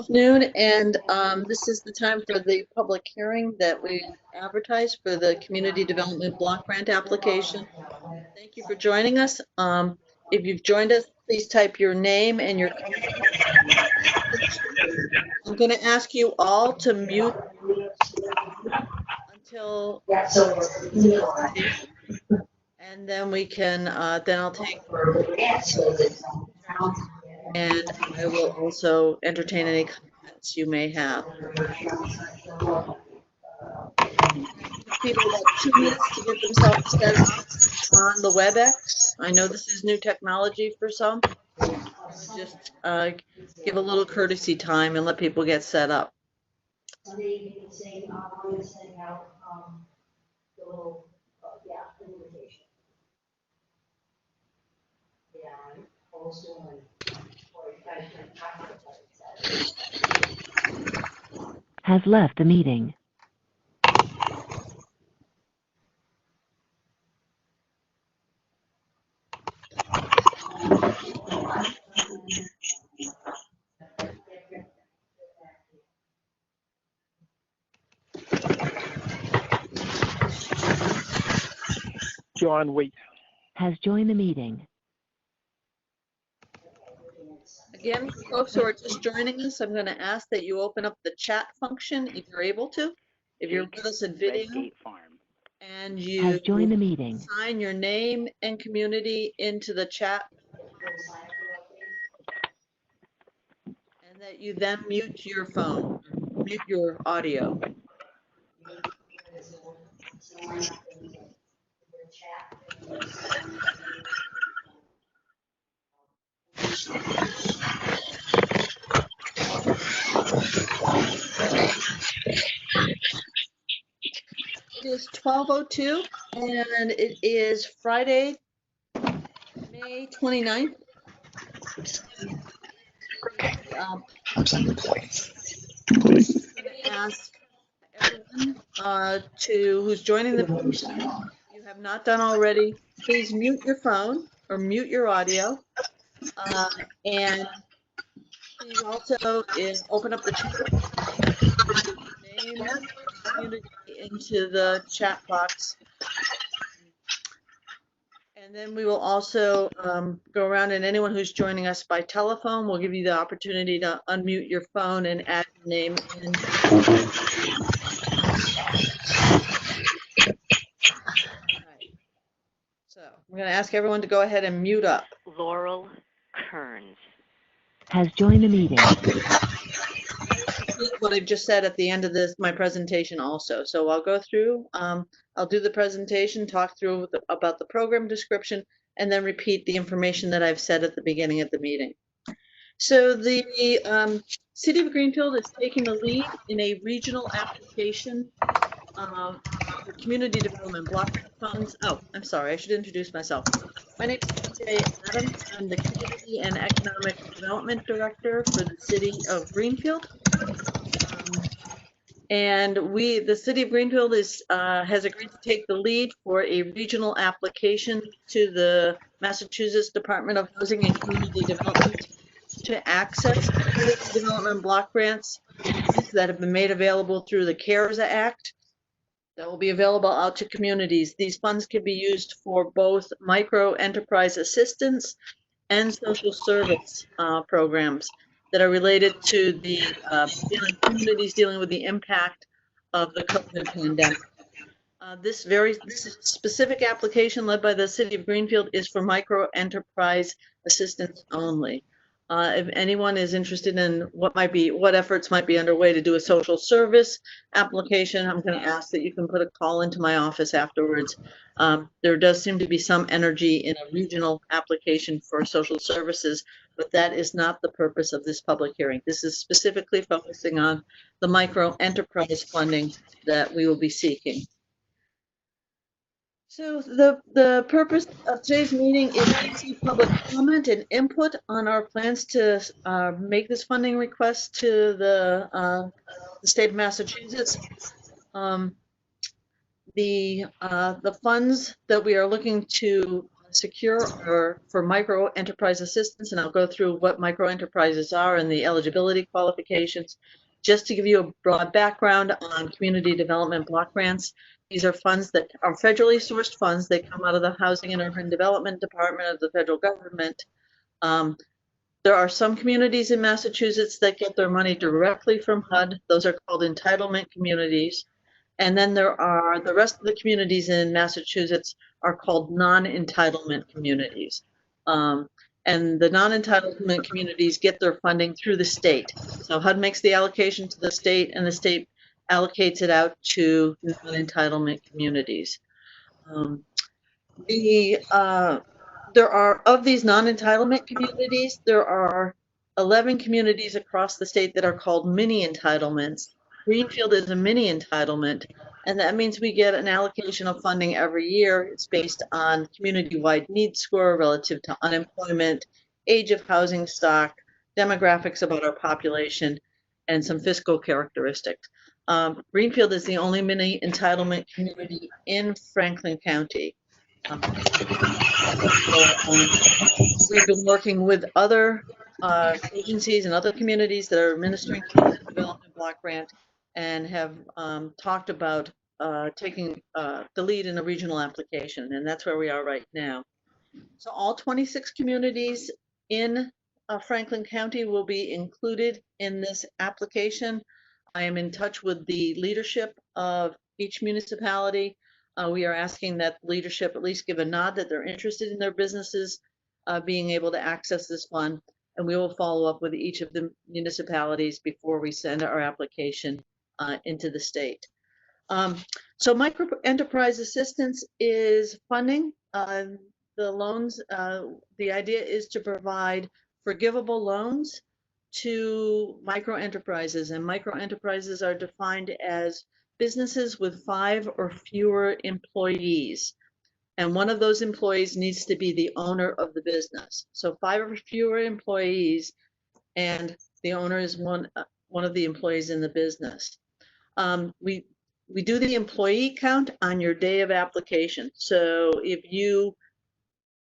Noon, and this is the time for the public hearing that we advertised for the Community Development Block Grant application. Thank you for joining us. If you've joined us, please type your name and your. I'm going to ask you all to mute until, and then we can, then I'll take, and I will also entertain any comments you may have. People about 2 minutes to get themselves set up on the WebEx. I know this is new technology for some. Just give a little courtesy time and let people get set up. Has left the meeting. John Waite has joined the meeting. Again, folks who are just joining us, I'm going to ask that you open up the chat function if you're able to. If you're with us in video, and you has joined the meeting. Sign your name and community into the chat, and that you then mute your phone, mute your audio. It is 12:02, and it is Friday, May 29th. I'm going to ask everyone who's joining the meeting, if you have not done already, please mute your phone or mute your audio, and please also open up the chat, name community into the chat box. And then we will also go around, and anyone who's joining us by telephone, we'll give you the opportunity to unmute your phone and add your name in. Right. So I'm going to ask everyone to go ahead and mute up. Laurel Kearns has joined the meeting. What I've just said at the end of my presentation also. So I'll go through, I'll do the presentation, talk through about the program description, and then repeat the information that I've said at the beginning of the meeting. So the City of Greenfield is taking the lead in a regional application for community development block funds. Oh, I'm sorry, I should introduce myself. My name is Jay Adams. I'm the Community and Economic Development Director for the City of Greenfield. And the City of Greenfield has agreed to take the lead for a regional application to the Massachusetts Department of Housing and Community Development to access community development block grants that have been made available through the CARES Act that will be available out to communities. These funds can be used for both micro enterprise assistance and social service programs that are related to the communities dealing with the impact of the COVID pandemic. This specific application led by the City of Greenfield is for micro enterprise assistance only. If anyone is interested in what efforts might be underway to do a social service application, I'm going to ask that you can put a call into my office afterwards. There does seem to be some energy in a regional application for social services, but that is not the purpose of this public hearing. This is specifically focusing on the micro enterprise funding that we will be seeking. So the purpose of today's meeting is to receive public comment and input on our plans to make this funding request to the state of Massachusetts. The funds that we are looking to secure or for micro enterprise assistance, and I'll go through what micro enterprises are and the eligibility qualifications. Just to give you a broad background on community development block grants, these are funds that are federally sourced funds. They come out of the Housing and Urban Development Department of the federal government. There are some communities in Massachusetts that get their money directly from HUD. Those are called entitlement communities. And then there are the rest of the communities in Massachusetts are called non-entitlement communities. And the non-entitlement communities get their funding through the state. So HUD makes the allocation to the state, and the state allocates it out to non-entitlement communities. There are, of these non-entitlement communities, there are 11 communities across the state that are called mini entitlements. Greenfield is a mini entitlement, and that means we get an allocation of funding every year. It's based on community-wide need score relative to unemployment, age of housing stock, demographics about our population, and some fiscal characteristics. Greenfield is the only mini entitlement community in Franklin County. We've been working with other agencies and other communities that are administering the development block grant and have talked about taking the lead in a regional application, and that's where we are right now. So all 26 communities in Franklin County will be included in this application. I am in touch with the leadership of each municipality. We are asking that leadership at least give a nod that they're interested in their businesses being able to access this fund, and we will follow up with each of the municipalities before we send our application into the state. So micro enterprise assistance is funding. The loans, the idea is to provide forgivable loans to micro enterprises, and micro enterprises are defined as businesses with 5 or fewer employees. And one of those employees needs to be the owner of the business. So 5 or fewer employees, and the owner is one of the employees in the business. We do the employee count on your day of application. So if you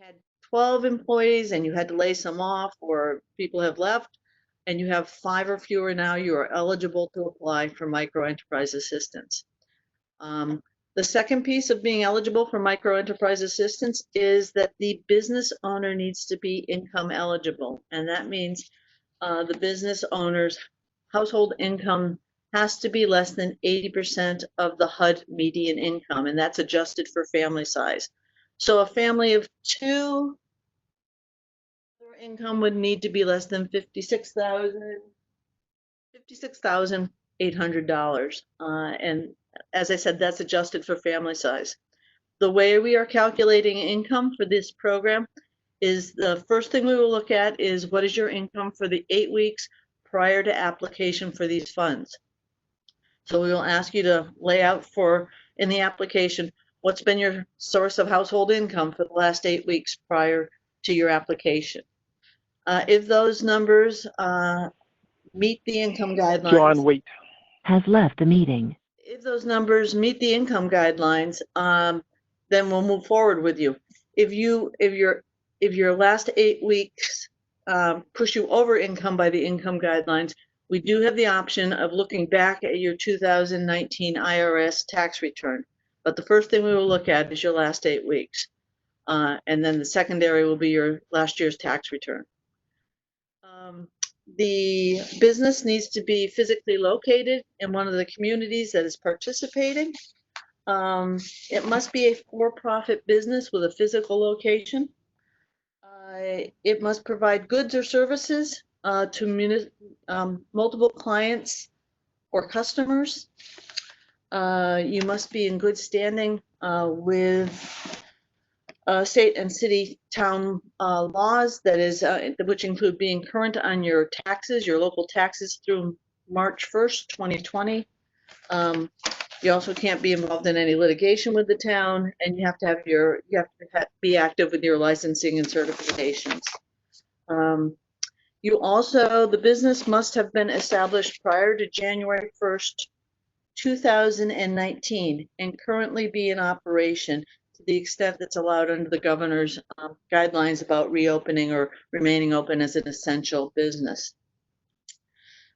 had 12 employees and you had to lay some off, or people have left, and you have 5 or fewer now, you are eligible to apply for micro enterprise assistance. The second piece of being eligible for micro enterprise assistance is that the business owner needs to be income eligible. And that means the business owner's household income has to be less than 80% of the HUD median income, and that's adjusted for family size. So a family of 2, their income would need to be less than $56,800. And as I said, that's adjusted for family size. The way we are calculating income for this program is the first thing we will look at is what is your income for the 8 weeks prior to application for these funds. So we will ask you to lay out in the application, what's been your source of household income for the last 8 weeks prior to your application. If those numbers meet the income guidelines. John Wheat has left the meeting. If those numbers meet the income guidelines, then we'll move forward with you. If your last 8 weeks push you over income by the income guidelines, we do have the option of looking back at your 2019 IRS tax return. But the first thing we will look at is your last 8 weeks. And then the secondary will be your last year's tax return. The business needs to be physically located in one of the communities that is participating. It must be a for-profit business with a physical location. It must provide goods or services to multiple clients or customers. You must be in good standing with state and city town laws, that is, which include being current on your taxes, your local taxes through March 1st, 2020. You also can't be involved in any litigation with the town, and you have to be active with your licensing and certifications. The business must have been established prior to January 1st, 2019, and currently be in operation to the extent that's allowed under the governor's guidelines about reopening or remaining open as an essential business.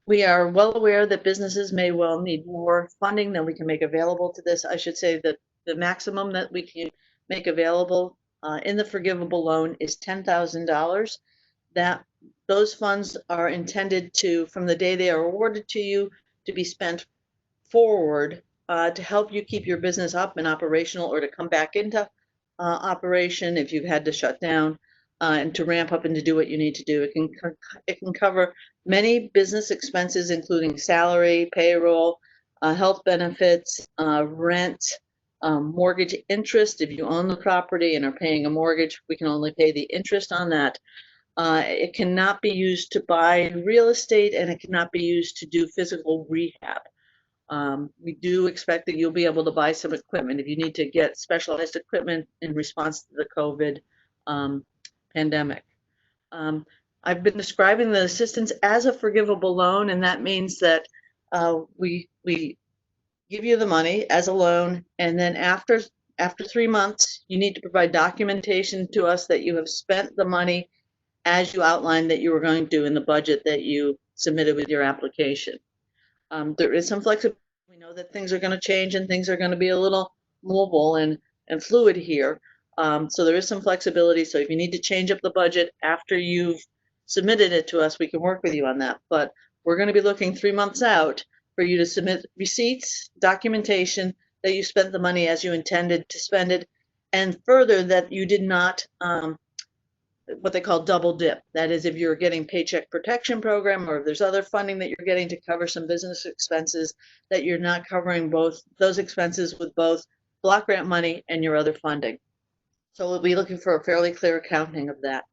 We are well aware that businesses may well need more funding than we can make available to this. I should say that the maximum that we can make available in the forgivable loan is $10,000. Those funds are intended to, from the day they are awarded to you, to be spent forward to help you keep your business up and operational, or to come back into operation if you've had to shut down, and to ramp up and to do what you need to do. It can cover many business expenses, including salary, payroll, health benefits, rent, mortgage interest. If you own the property and are paying a mortgage, we can only pay the interest on that. It cannot be used to buy real estate, and it cannot be used to do physical rehab. We do expect that you'll be able to buy some equipment if you need to get specialized equipment in response to the COVID pandemic. I've been describing the assistance as a forgivable loan, and that means that we give you the money as a loan, and then after 3 months, you need to provide documentation to us that you have spent the money as you outlined that you were going to in the budget that you submitted with your application. There is some flexibility. We know that things are going to change and things are going to be a little mobile and fluid here. So there is some flexibility. So if you need to change up the budget after you've submitted it to us, we can work with you on that. But we're going to be looking 3 months out for you to submit receipts, documentation that you spent the money as you intended to spend it, and further that you did not what they call double dip. That is, if you're getting Paycheck Protection Program, or if there's other funding that you're getting to cover some business expenses, that you're not covering both those expenses with both block grant money and your other funding. So we'll be looking for a fairly clear accounting of that.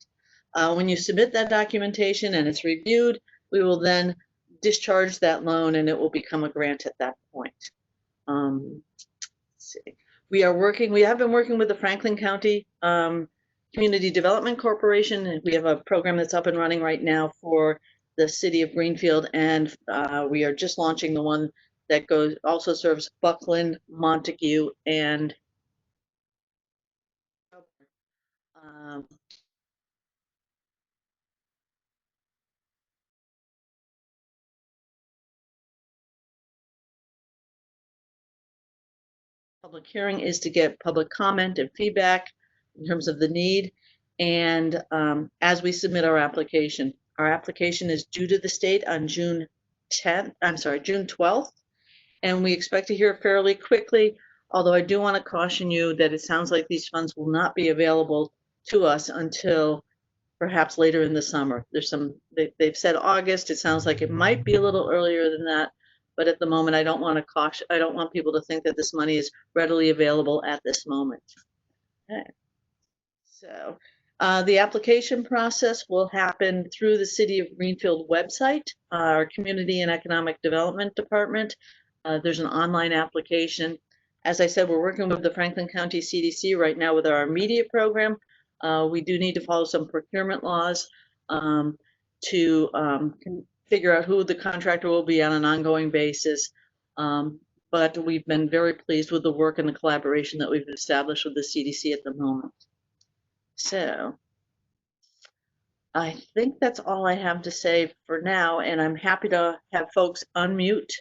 When you submit that documentation and it's reviewed, we will then discharge that loan and it will become a grant at that point. Let's see. We have been working with the Franklin County Community Development Corporation. We have a program that's up and running right now for the city of Greenfield, and we are just launching the one that also serves Buckland, Montague, and public hearing is to get public comment and feedback in terms of the need. And as we submit our application is due to the state on June 12th. And we expect to hear fairly quickly, although I do want to caution you that it sounds like these funds will not be available to us until perhaps later in the summer. They've said August. It sounds like it might be a little earlier than that. But at the moment, I don't want people to think that this money is readily available at this moment. Okay. So the application process will happen through the City of Greenfield website, our Community and Economic Development Department. There's an online application. As I said, we're working with the Franklin County CDC right now with our immediate program. We do need to follow some procurement laws to figure out who the contractor will be on an ongoing basis. But we've been very pleased with the work and the collaboration that we've established with the CDC at the moment. So I think that's all I have to say for now, and I'm happy to have folks unmute.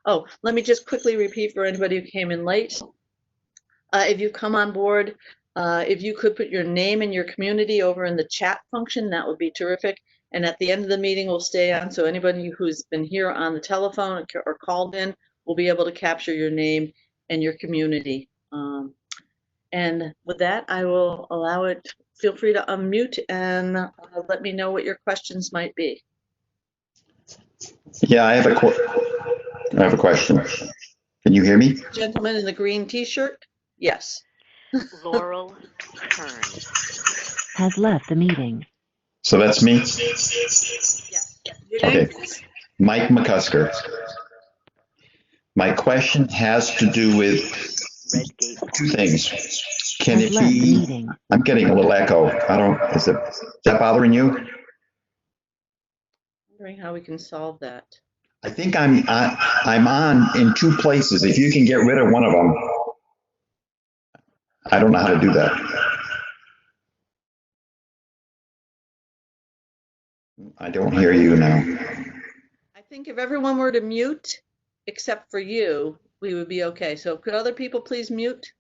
Oh, let me just quickly repeat for anybody who came in late. If you come on board, if you could put your name and your community over in the chat function, that would be terrific. And at the end of the meeting, we'll stay on. So anybody who's been here on the telephone or called in will be able to capture your name and your community. And with that, I will allow it. Feel free to unmute and let me know what your questions might be. Yeah, I have a question. Can you hear me? Gentleman in the green T-shirt? Yes. Laurel Kearns has left the meeting. So that's me? Yes. Your name, Okay. please. Mike McCusker. My question has to do with Redgate two things. Can Has it left the be, meeting. I'm getting a little echo. Is that bothering you? Wondering how we can solve that. I think I'm on in two places. If you can get rid of one of them. I don't know how to do that. I don't hear you now. I think if everyone were to mute, except for you, we would be okay. So could other people please mute?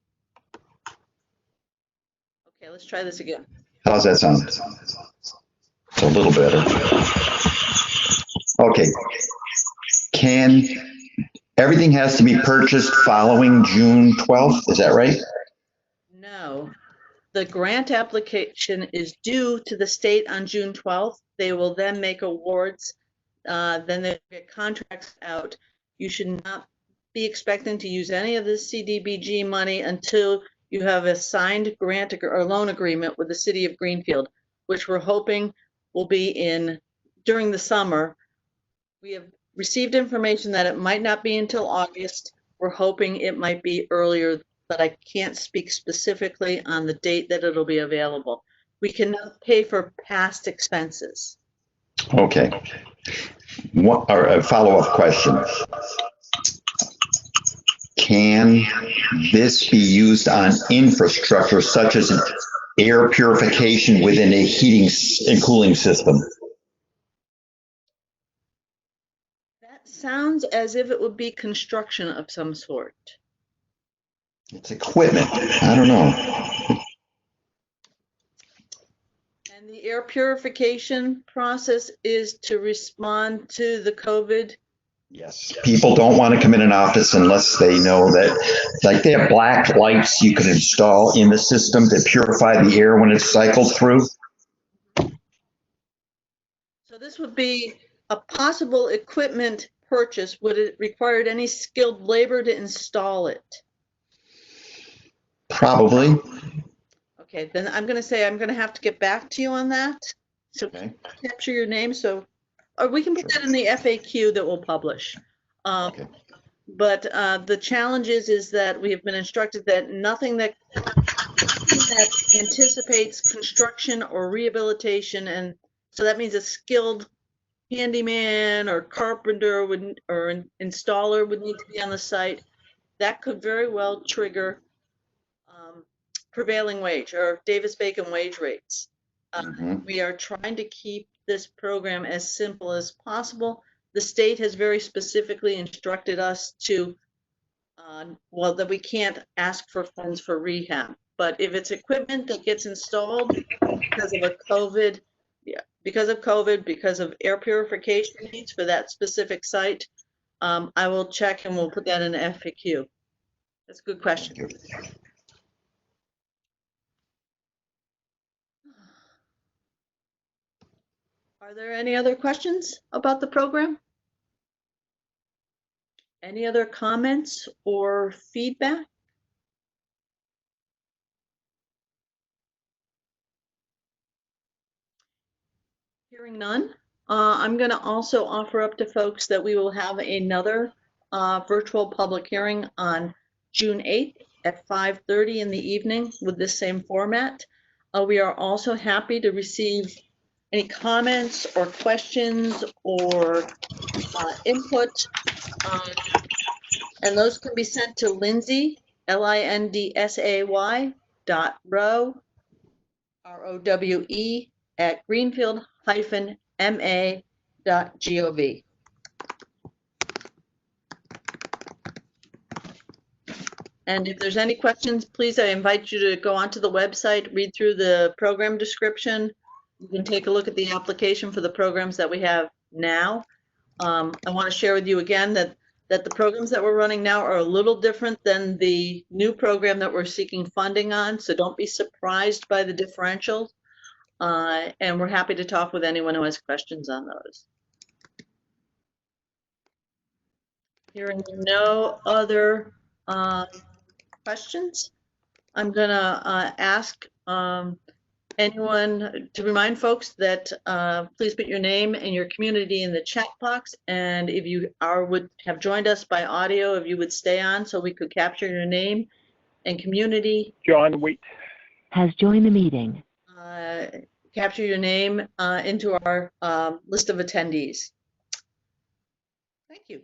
Okay, let's try this again. How's that sound? It's a little better. Okay. Everything has to be purchased following June 12th, is that right? No, the grant application is due to the state on June 12th. They will then make awards. Then they get contracts out. You should not be expecting to use any of the CDBG money until you have a signed grant or loan agreement with the city of Greenfield, which we're hoping will be during the summer. We have received information that it might not be until August. We're hoping it might be earlier, but I can't speak specifically on the date that it'll be available. We cannot pay for past expenses. Okay. A follow-up question. Can this be used on infrastructure such as air purification within a heating and cooling system? That sounds as if it would be construction of some sort. It's equipment. I don't know. And the air purification process is to respond to the COVID. Yes. People don't want to come in an office unless they know that, like they have black lights you can install in the system to purify the air when it's cycled through. So this would be a possible equipment purchase. Would it require any skilled labor to install it? Probably. Okay, then I'm going to say I'm going to have to get back to you on that. So Okay. capture your name. Or we can put that in the FAQ that we'll publish. Okay. But the challenge is that we have been instructed that nothing that anticipates construction or rehabilitation, and so that means a skilled handyman or carpenter or installer would need to be on the site. That could very well trigger prevailing wage or Davis-Bacon wage rates. We are trying to keep this program as simple as possible. The state has very specifically instructed us to, that we can't ask for funds for rehab. But if it's equipment that gets installed because of COVID, because of air purification needs for that specific site, I will check and we'll put that in the FAQ. That's a good question. Are there any other questions about the program? Any other comments or feedback? Hearing none, I'm going to also offer up to folks that we will have another virtual public hearing on June 8th at 5:30 in the evening with this same format. We are also happy to receive any comments or questions or input, and those can be sent to Lindsay, LINDSAY .rowe, ROWE at greenfield-ma.gov. And if there's any questions, please, I invite you to go onto the website, read through the program description. You can take a look at the application for the programs that we have now. I want to share with you again that the programs that we're running now are a little different than the new program that we're seeking funding on, so don't be surprised by the differentials. And we're happy to talk with anyone who has questions on those. Hearing no other questions, I'm gonna ask anyone to remind folks that please put your name and your community in the chat box, and if you would have joined us by audio, if you would stay on so we could capture your name and community. John Wheat has joined the meeting. Capture your name into our list of attendees. Thank you.